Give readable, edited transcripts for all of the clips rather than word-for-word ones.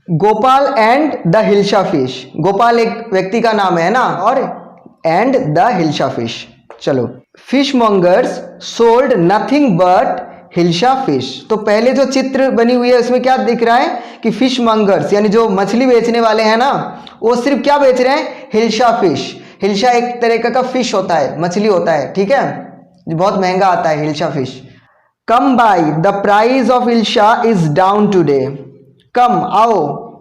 Gopal and the hilsa fish. Gopal एक व्यक्ति का नाम है ना, और एंड द हिल्सा फिश। चलो, fish mongers sold nothing but hilsa fish. तो पहले जो चित्र बनी हुई है उसमें क्या दिख रहा है कि फिश मॉन्गर्स यानी जो मछली बेचने वाले हैं ना, वो सिर्फ क्या बेच रहे हैं, हिल्सा फिश। हिल्सा एक तरह का फिश होता है, मछली होता है, ठीक है, बहुत महंगा आता है hilsa fish. Come buy the price of hilsa is down today. Come आओ,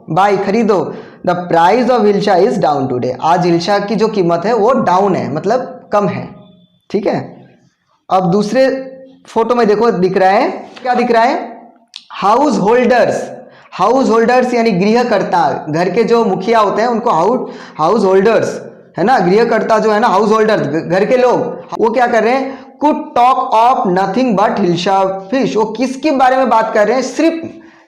बाय खरीदो, the price of hilsa is down today. आज हिल्सा की जो कीमत है वो डाउन है, मतलब कम है, ठीक है। अब दूसरे फोटो में देखो, दिख रहा है क्या दिख रहा है, हाउस होल्डर्स। हाउस होल्डर्स यानी गृहकर्ता, घर के जो मुखिया होते हैं उनको हाउस होल्डर्स है ना, गृहकर्ता जो है ना, हाउस होल्डर्स घर के लोग, वो क्या कर रहे हैं, could talk of nothing but hilsa fish. वो किसके बारे में बात कर रहे हैं, सिर्फ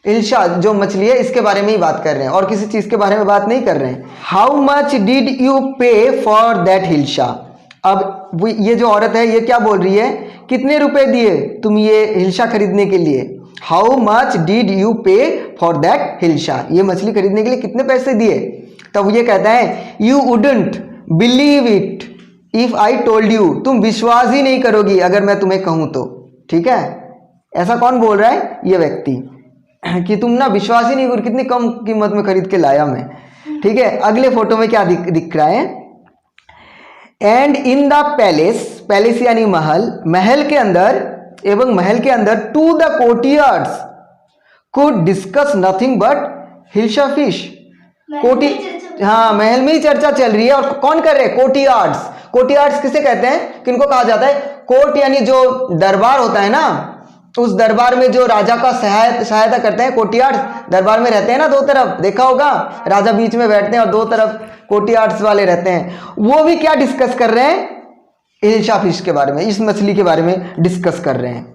हिल्सा जो मछली है इसके बारे में ही बात कर रहे हैं, और किसी चीज के बारे में बात नहीं कर रहे हैं। हाउ मच डिड यू पे फॉर दैट हिल्सा। अब ये जो औरत है ये क्या बोल रही है, कितने रुपए दिए तुम ये हिल्सा खरीदने के लिए। हाउ मच डिड यू पे फॉर दैट हिल्सा, ये मछली खरीदने के लिए कितने पैसे दिए। तब ये कहता है, you wouldn't believe it if I told you. तुम विश्वास ही नहीं करोगी अगर मैं तुम्हें कहूं तो, ठीक है। ऐसा कौन बोल रहा है, ये व्यक्ति, कि तुम ना विश्वास ही नहीं करोगे, कितनी कम कीमत में खरीद के लाया मैं, ठीक है। अगले फोटो में क्या दिख रहा है, and in the palace, palace यानी महल, महल के अंदर एवं महल के अंदर to the courtyards could discuss nothing but hilsa fish. कोटी, हाँ महल में ही चर्चा चल रही है, और कौन कर रहे हैं, कोर्टियर्ड्स। कोर्टियर्ड्स किसे कहते हैं, किनको कहा जाता है, कोर्ट यानी जो दरबार होता है ना, उस दरबार में जो राजा का सहायता करते हैं, कोर्टियर्ड्स। दरबार में रहते हैं ना दो तरफ, देखा होगा, राजा बीच में बैठते हैं और दो तरफ कोर्टियर्ड्स वाले रहते हैं। वो भी क्या डिस्कस कर रहे हैं, हिल्सा फिश के बारे में, इस मछली के बारे में डिस्कस कर रहे हैं।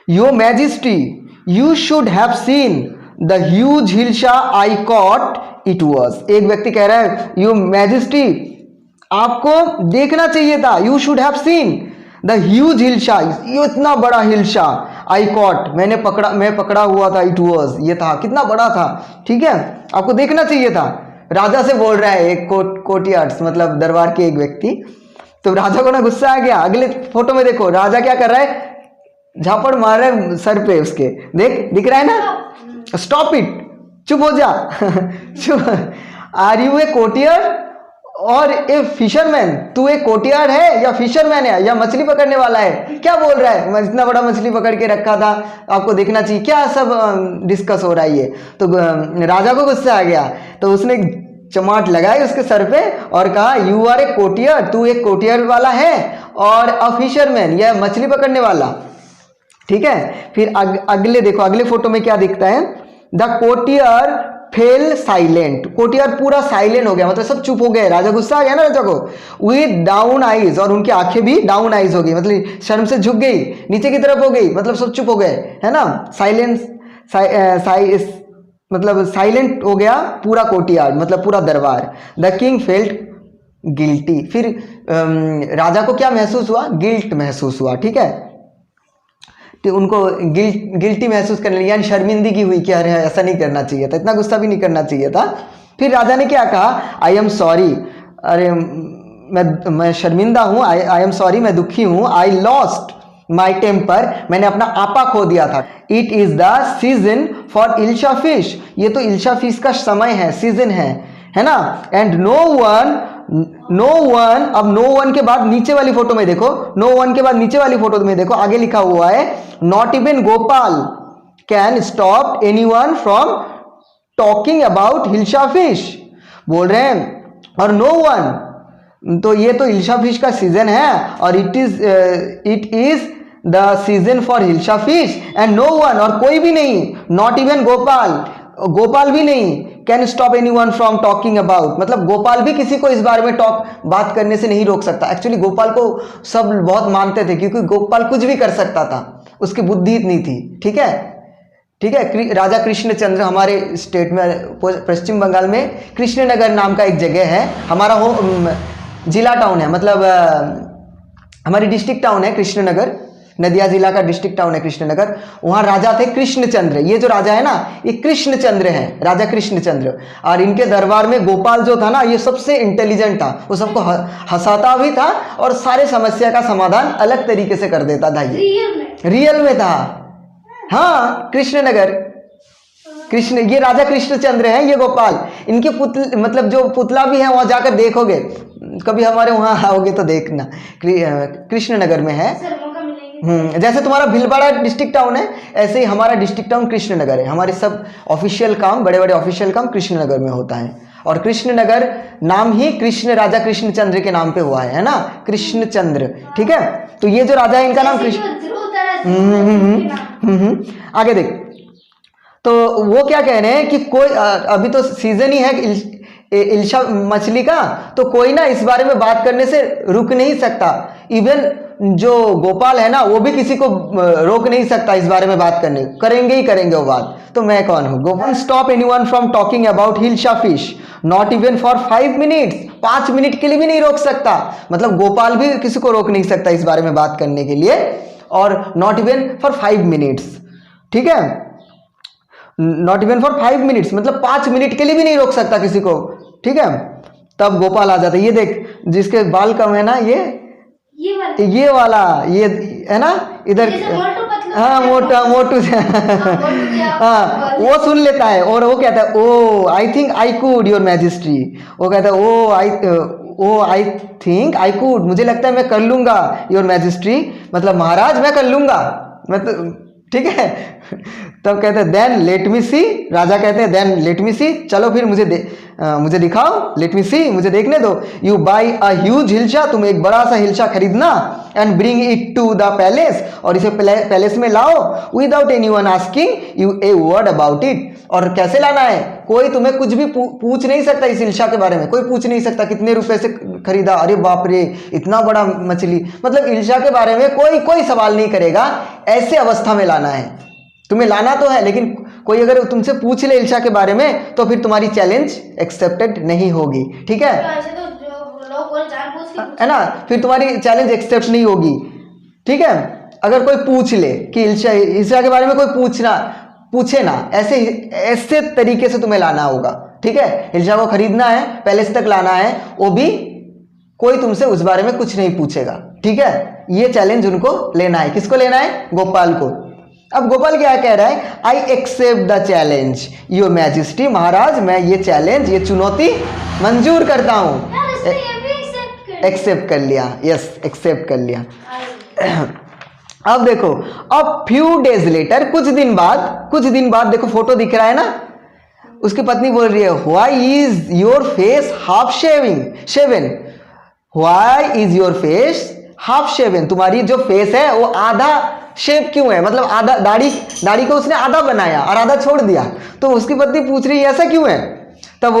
Your majesty you should have seen the huge hilsa I cot it was. एक व्यक्ति कह रहा है, योर मैजेस्टी आपको देखना चाहिए था, you should have seen the huge hilsa, ये इतना बड़ा हिल्सा, आई कॉट मैं पकड़ा हुआ था, इट वाज ये था, कितना बड़ा था, ठीक है, आपको देखना चाहिए था। राजा से बोल रहा है एक कोर्टियर्ड्स, मतलब दरबार के एक व्यक्ति। तो राजा को ना गुस्सा आ गया। अगले फोटो में देखो राजा क्या कर रहा है, झापड़ मार रहा है सर पे उसके, दिख रहा है ना, स्टॉप इट, चुप हो जा चुप। आर यू ए कोर्टियर और ए फिशरमैन। तू एक कोर्टियर है या फिशरमैन है या मछली पकड़ने वाला है, क्या बोल रहा है, मैं इतना बड़ा मछली पकड़ के रखा था, आपको देखना चाहिए, क्या सब डिस्कस हो रहा है ये। तो राजा को गुस्सा आ गया, तो उसने चमाट लगाई उसके सर पे और कहा, यू आर ए कोर्टियर, तू एक कोर्टियर वाला है, और अ फिशरमैन, यह मछली पकड़ने वाला, ठीक है। फिर अगले देखो, अगले फोटो में क्या दिखता है, the courtier fail silent. Courtier पूरा साइलेंट हो गया, मतलब सब चुप हो गए, राजा गुस्सा आ गया ना राजा को, विद डाउन आईज, और उनकी आंखें भी डाउन आईज हो गई, मतलब शर्म से झुक गई, नीचे की तरफ हो गई, मतलब सब चुप हो गए, है ना। साइलेंस मतलब साइलेंट हो गया पूरा कोर्टियार्ड, मतलब पूरा दरबार। The king felt guilty. फिर राजा को क्या महसूस हुआ, गिल्ट महसूस हुआ, ठीक है, तो उनको गिल्टी महसूस करने लगी, यानी शर्मिंदगी हुई कि अरे ऐसा नहीं करना चाहिए था, इतना गुस्सा भी नहीं करना चाहिए था। फिर राजा ने क्या कहा, आई एम सॉरी, अरे मैं शर्मिंदा हूँ, आई एम सॉरी, मैं दुखी हूँ, आई लॉस्ट माई टेम्पर, मैंने अपना आपा खो दिया था। It is the season for hilsa fish, ये तो हिल्सा फिश का समय है, सीजन है ना। एंड नो वन, अब नो वन के बाद नीचे वाली फोटो में देखो, नो वन के बाद नीचे वाली फोटो में देखो, आगे लिखा हुआ है, not even Gopal can stop anyone from talking about hilsa fish. बोल रहे हैं, और नो वन, तो ये तो हिल्सा फिश का सीजन है, और it is the season for hilsa fish, and no one, और कोई भी नहीं, नॉट इवन गोपाल भी नहीं, can stop anyone from talking about, मतलब गोपाल भी किसी को इस बारे में बात करने से नहीं रोक सकता। एक्चुअली गोपाल को सब बहुत मानते थे, क्योंकि गोपाल कुछ भी कर सकता था, उसकी बुद्धि इतनी थी, ठीक है। राजा कृष्णचंद्र, हमारे स्टेट में पश्चिम बंगाल में कृष्णनगर नाम का एक जगह है, हमारा जिला टाउन है, मतलब हमारी डिस्ट्रिक्ट टाउन है कृष्णनगर, नदिया जिला का डिस्ट्रिक्ट टाउन है कृष्णनगर। वहाँ राजा थे कृष्णचंद्र। ये जो राजा है ना, ये कृष्णचंद्र है, राजा कृष्णचंद्र। और इनके दरबार में गोपाल जो था ना, ये सबसे इंटेलिजेंट था, वो सबको हंसाता भी था और सारे समस्या का समाधान अलग तरीके से कर देता था। ये रियल में था, हाँ, कृष्णनगर। कृष्ण, ये राजा कृष्णचंद्र हैं, ये गोपाल। इनके मतलब जो पुतला भी है, वहाँ जाकर देखोगे, कभी हमारे वहाँ आओगे तो देखना, कृष्णनगर में है। जैसे तुम्हारा भीलवाड़ा डिस्ट्रिक्ट टाउन है, ऐसे ही हमारा डिस्ट्रिक्ट टाउन कृष्णनगर है। हमारे सब ऑफिशियल काम, बड़े बड़े ऑफिशियल काम कृष्णनगर में होता है। और कृष्णनगर नाम ही कृष्ण, राजा कृष्णचंद्र के नाम पे हुआ है ना, कृष्णचंद्र। ठीक है, तो ये जो राजा है इनका नाम कृष्ण। आगे देख, तो वो क्या कह रहे हैं कि कोई अभी तो सीजन ही है इल्शा मछली का, तो कोई ना इस बारे में बात करने से रुक नहीं सकता। इवन जो गोपाल है ना, वो भी किसी को रोक नहीं सकता इस बारे में बात करने, करेंगे ही करेंगे वो बात। तो मैं कौन हूँ? Gopal stop anyone from talking about hilsa fish, not even for 5 minutes. 5 minute के लिए भी नहीं रोक सकता। मतलब गोपाल भी किसी को रोक नहीं सकता इस बारे में बात करने के लिए, और नॉट इवन फॉर 5 मिनट्स। ठीक है, नॉट इवन फॉर 5 मिनट्स, मतलब 5 मिनट के लिए भी नहीं रोक सकता किसी को। ठीक है, तब गोपाल आ जाता है। ये देख, जिसके बाल कम है ना, ये वाला ये है ना इधर, हाँ, मोटू हाँ, वो सुन लेता है और वो कहता है, oh I think I could your majesty. वो कहता है, oh I think I could, मुझे लगता है मैं कर लूंगा, योर मैजेस्टी, मतलब महाराज मैं कर लूंगा, मैं तो। ठीक है, तब कहते हैं देन लेट मी सी। राजा कहते हैं देन लेट मी सी, चलो फिर मुझे दिखाओ, लेट मी सी, मुझे देखने दो। You buy a huge hilsa, तुम एक बड़ा सा हिल्शा खरीदना, and bring it to the palace, और इसे पैलेस में लाओ, without anyone asking you a word about it. और कैसे लाना है? कोई तुम्हें कुछ भी पूछ नहीं सकता इस हिल्शा के बारे में, कोई पूछ नहीं सकता कितने रुपए से खरीदा, अरे बाप रे इतना बड़ा मछली, मतलब हिल्शा के बारे में कोई सवाल नहीं करेगा। ऐसे अवस्था में लाना है तुम्हें, लाना तो है, लेकिन कोई अगर तुमसे पूछ ले इल्शा के बारे में तो फिर तुम्हारी चैलेंज एक्सेप्टेड नहीं होगी। ठीक है, है ना, फिर तुम्हारी चैलेंज एक्सेप्ट नहीं होगी। ठीक है, अगर कोई पूछ ले कि इल्शा के बारे में कोई पूछे ना, ऐसे तरीके से तुम्हें लाना होगा। ठीक है, इल्शा को खरीदना है, पैलेस तक लाना है, वो भी कोई तुमसे उस बारे में कुछ नहीं पूछेगा। ठीक है, ये चैलेंज उनको लेना है। किसको लेना है? गोपाल को। अब गोपाल क्या कह रहा है? I accept the challenge your majesty, महाराज मैं ये चैलेंज, ये चुनौती मंजूर करता हूं। एक्सेप्ट कर लिया, यस एक्सेप्ट कर लिया। अब देखो, अब फ्यू डेज लेटर, कुछ दिन बाद देखो फोटो दिख रहा है ना, उसकी पत्नी बोल रही है why is your face half shaven, why is your face half shaven, तुम्हारी जो फेस है वो आधा शेप क्यों है, मतलब आधा, दाढ़ी को उसने आधा बनाया और आधा छोड़ दिया। तो उसकी पत्नी पूछ रही है ऐसा क्यों है? तब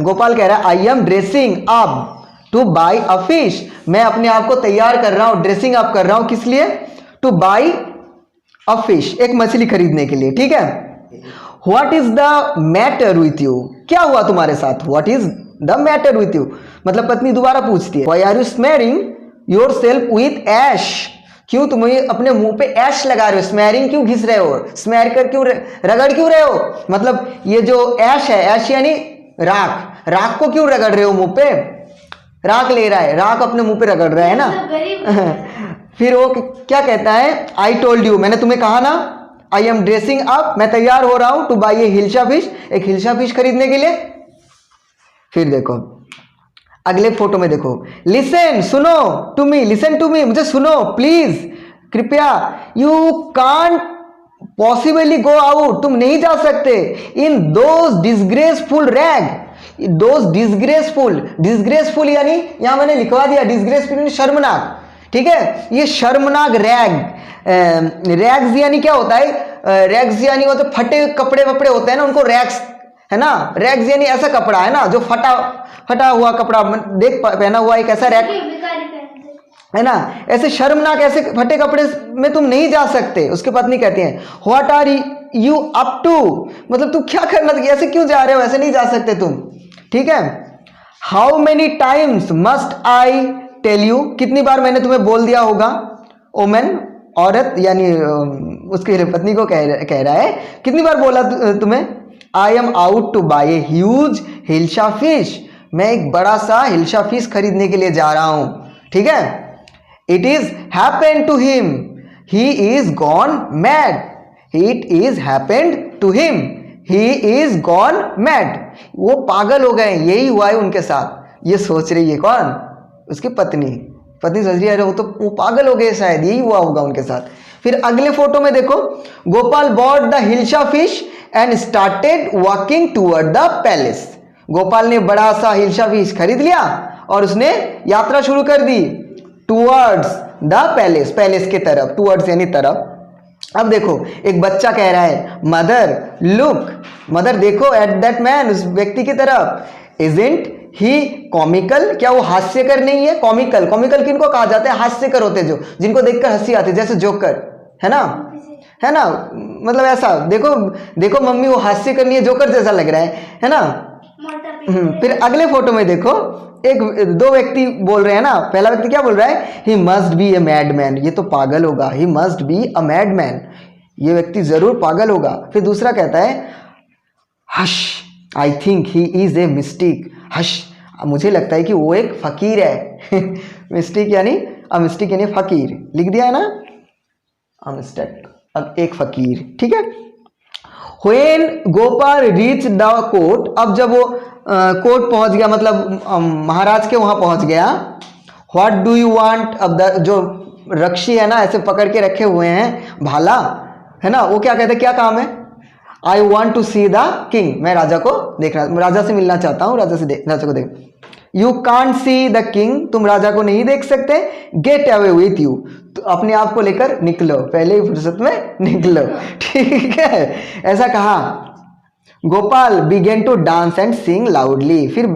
गोपाल कह रहा है I am dressing up two by a fish, मैं अपने आप को तैयार कर रहा हूं, ड्रेसिंग अप कर रहा हूं, किस लिए? टू बाई अ फिश, एक मछली खरीदने के लिए। ठीक है, what is the matter with you, क्या हुआ तुम्हारे साथ? What is the matter with you, मतलब पत्नी दोबारा पूछती है why are you smearing yourself with ash, क्यों तुम अपने मुंह पे ऐश लगा रहे हो, स्मेरिंग क्यों घिस रहे हो, स्मेर कर क्यों रगड़ क्यों रहे हो, मतलब ये जो ऐश है, ऐश यानी राख को क्यों रगड़ रहे हो मुंह पे? राख ले रहा है, राख अपने मुंह पे रगड़ रहा है ना। फिर वो क्या कहता है? आई टोल्ड यू, मैंने तुम्हें कहा ना, आई एम ड्रेसिंग अप, मैं तैयार हो रहा हूं, टू बाई ए हिल्शा फिश, एक हिल्शा फिश खरीदने के लिए। फिर देखो अगले फोटो में देखो, लिसन, सुनो, to me, listen to me, मुझे सुनो प्लीज, कृपया, you can't possibly go out, तुम नहीं जा सकते, in those disgraceful rag, those disgraceful यानी यहां मैंने लिखवा दिया, डिसग्रेसफुल यानी शर्मनाक। ठीक है, ये शर्मनाक रैग्स यानी क्या होता है? रैग्स यानी वो तो फटे कपड़े वपड़े होते हैं ना, उनको रैग्स है ना। रैग्स यानी ऐसा कपड़ा है ना जो फटा हुआ कपड़ा, देख पहना हुआ एक ऐसा रैग है ना, ऐसे शर्मनाक ऐसे फटे कपड़े में तुम नहीं जा सकते। उसकी पत्नी कहती है what are you up to, मतलब तुम क्या करना, ऐसे क्यों जा रहे हो, ऐसे नहीं जा सकते तुम। ठीक है, how many times must I tell you, कितनी बार मैंने तुम्हें बोल दिया होगा, ओमेन औरत यानी उसकी पत्नी को कह रहा है, कितनी बार बोला तुम्हें, I am out to buy a huge hilsa fish, मैं एक बड़ा सा हिल्शा फिश खरीदने के लिए जा रहा हूं, ठीक है। It is happened to him, he is gone mad, it is happened to him, he is gone mad, वो पागल हो गए, यही हुआ है उनके साथ। ये सोच रही है कौन, उसकी पत्नी सोच रही है वो पागल हो गए शायद, यही हुआ होगा उनके साथ। फिर अगले फोटो में देखो, Gopal bought the hilsa fish and started walking toward the palace, Gopal ने बड़ा सा हिल्शा फिश खरीद लिया और उसने यात्रा शुरू कर दी टूवर्ड्स द पैलेस, पैलेस के तरफ, टूवर्ड्स यानी तरफ। अब देखो एक बच्चा कह रहा है, मदर लुक, मदर देखो एट दैट मैन, उस व्यक्ति की तरफ, इजंट ही कॉमिकल, क्या वो हास्यकर नहीं है। कॉमिकल, कॉमिकल किनको कहा जाता है, हास्यकर होते जो जिनको देखकर हंसी आती, जैसे जोकर है ना, है ना, मतलब ऐसा देखो देखो मम्मी वो हास्यकर नहीं है, जोकर जैसा लग रहा है ना। फिर अगले फोटो में देखो दो व्यक्ति बोल रहे हैं ना, पहला व्यक्ति क्या बोल रहा है, he must be a mad man, ये तो पागल होगा, he must be a mad man, ये व्यक्ति जरूर पागल होगा। फिर दूसरा कहता है, hush I think he is a mistake, hush मुझे लगता है कि वो एक फकीर है मिस्टेक यानी मिस्टेक यानी फकीर, लिख दिया है ना, मिस्टेक, अब एक फकीर, ठीक है। When Gopal reach the court, अब जब वो कोर्ट पहुंच गया, मतलब महाराज के वहां पहुंच गया, व्हाट डू यू वांट, अब जो रक्षी है ना ऐसे पकड़ के रखे हुए हैं भाला है ना, वो क्या कहते हैं, क्या काम है, I want to see the king, मैं राजा को देखना, राजा से मिलना चाहता हूँ, राजा को देख, you can't see the king, तुम राजा को नहीं देख सकते, गेट अवे विथ यू, तो अपने आप को लेकर निकलो, पहले ही फुर्सत में निकलो, ठीक है, ऐसा कहा। Gopal began to dance and sing loudly, फिर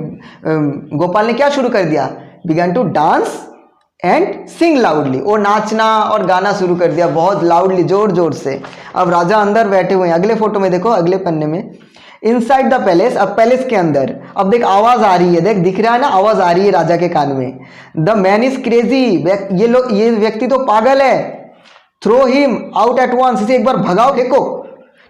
गोपाल ने क्या शुरू कर दिया, began to dance and sing loudly, वो नाचना और गाना शुरू कर दिया बहुत लाउडली, जोर जोर से। अब राजा अंदर बैठे हुए हैं, अगले फोटो में देखो, अगले पन्ने में, इनसाइड द पैलेस, अब पैलेस के अंदर, अब देख आवाज आ रही है, देख दिख रहा है ना, आवाज आ रही है राजा के कान में, द मैन इज क्रेजी, ये व्यक्ति तो पागल है, throw him out at once, इसे एक बार भगाओ, फेंको,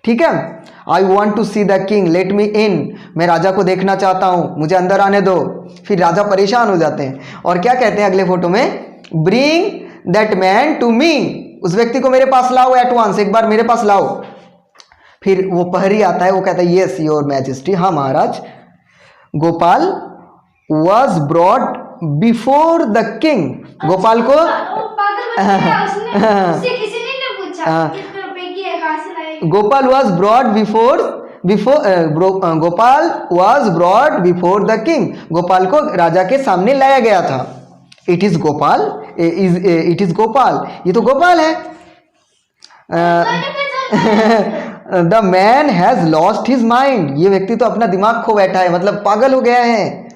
ठीक है। I want to see the king, let me in, मैं राजा को देखना चाहता हूं, मुझे अंदर आने दो। फिर राजा परेशान हो जाते हैं और क्या कहते हैं अगले फोटो में, bring that man to me, उस व्यक्ति को मेरे पास लाओ एट वंस, एक बार मेरे पास लाओ। फिर वो प्रहरी आता है, वो कहता है यस योर मैजेस्टी, हाँ महाराज। Gopal was brought before the king, Gopal को Gopal was brought Gopal was brought before the king, Gopal को राजा के सामने लाया गया था। It is Gopal, it is Gopal, ये तो गोपाल है। The man has lost his mind, ये व्यक्ति तो अपना दिमाग खो बैठा है, मतलब पागल हो गया है।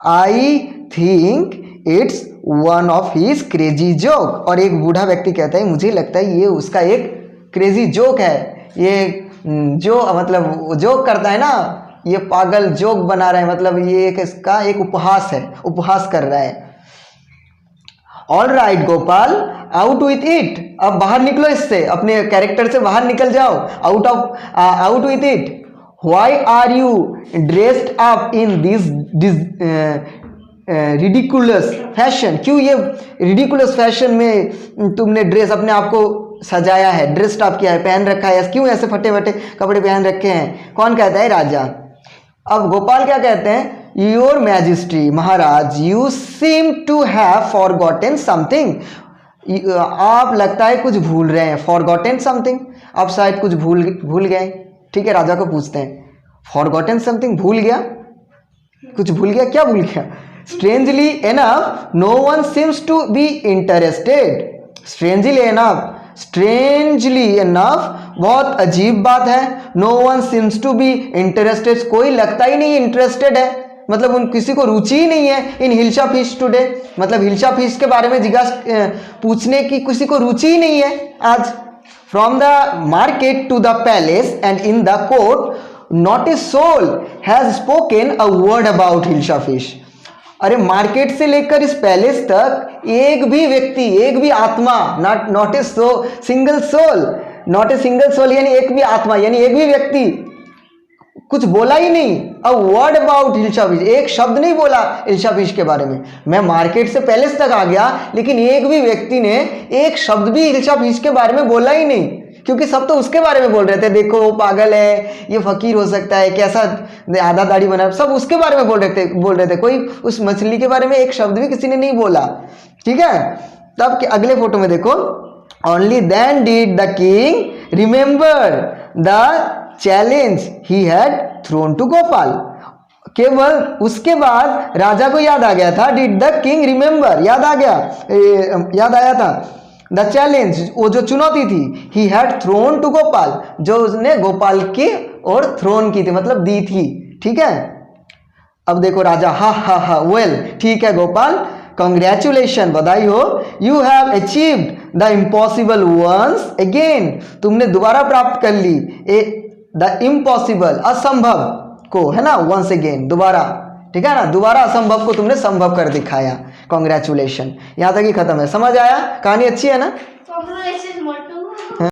I think it's one of his crazy joke, और एक बूढ़ा व्यक्ति कहता है मुझे लगता है ये उसका एक क्रेजी जोक है, ये जो मतलब जोक करता है ना, ये पागल जोक बना रहा है, मतलब ये एक इसका एक उपहास है, उपहास कर रहा है। All right Gopal out with it, अब बाहर निकलो इससे, अपने कैरेक्टर से बाहर निकल जाओ, out with it. Why are you dressed up in this ridiculous fashion, क्यों ये रिडिकुलस फैशन में तुमने ड्रेस अपने आप को सजाया है, ड्रेस्ड अप किया है, पहन रखा है, क्यों ऐसे फटे फटे कपड़े पहन रखे हैं, कौन कहता है, राजा। अब गोपाल क्या कहते हैं, योर मैजेस्टी, महाराज, you seem to have forgotten something, आप लगता है कुछ भूल रहे हैं, फॉरगॉटन समथिंग, आप शायद कुछ भूल गए, ठीक है। राजा को पूछते हैं फॉरगॉटन समथिंग, भूल गया, कुछ भूल गया, क्या भूल गया। Strangely enough no one seems to be interested, strangely enough, strangely enough बहुत अजीब बात है, no one seems to be interested, कोई लगता ही नहीं इंटरेस्टेड है, मतलब उन किसी को रुचि ही नहीं है इन हिल्शा फिश टुडे, मतलब हिल्शा फिश के बारे में जिज्ञासा पूछने की किसी को रुचि ही नहीं है आज। From the market to the palace and in the court not a soul has spoken a word about hilsa fish, अरे मार्केट से लेकर इस पैलेस तक एक भी व्यक्ति, एक भी आत्मा, not a single soul, not a single soul यानी एक भी आत्मा यानी एक भी व्यक्ति कुछ बोला ही नहीं। अ वर्ड अबाउट हिल्शा फिश, एक शब्द नहीं बोला हिल्शा फिश के बारे में। मैं मार्केट से पैलेस तक आ गया लेकिन एक भी व्यक्ति ने एक शब्द भी हिल्शा फिश के बारे में बोला ही नहीं, क्योंकि सब तो उसके बारे में बोल रहे थे, देखो वो पागल है, ये फकीर हो सकता है, कैसा आधा दाढ़ी बना, सब उसके बारे में बोल रहे थे। कोई उस मछली के बारे में एक शब्द भी किसी ने नहीं बोला। ठीक है, तब के अगले फोटो में देखो, only then did the king remember the challenge he had thrown to Gopal. केवल उसके बाद राजा को याद आ गया था, डिड द किंग रिमेंबर, याद आया था द चैलेंज, वो जो चुनौती थी, he had thrown to Gopal, जो उसने गोपाल की और थ्रोन की थी, मतलब दी थी। ठीक है, अब देखो राजा, हा वेल, ठीक है गोपाल, कॉन्ग्रेचुलेशन, बधाई हो, you have achieved the impossible once again, तुमने दोबारा प्राप्त कर ली द इम्पॉसिबल, असंभव को, है ना, वंस अगेन, दोबारा, ठीक है ना, दोबारा असंभव को तुमने संभव कर दिखाया, कॉन्ग्रेचुलेशन। यहां तक ही खत्म है, समझ आया, कहानी अच्छी है ना।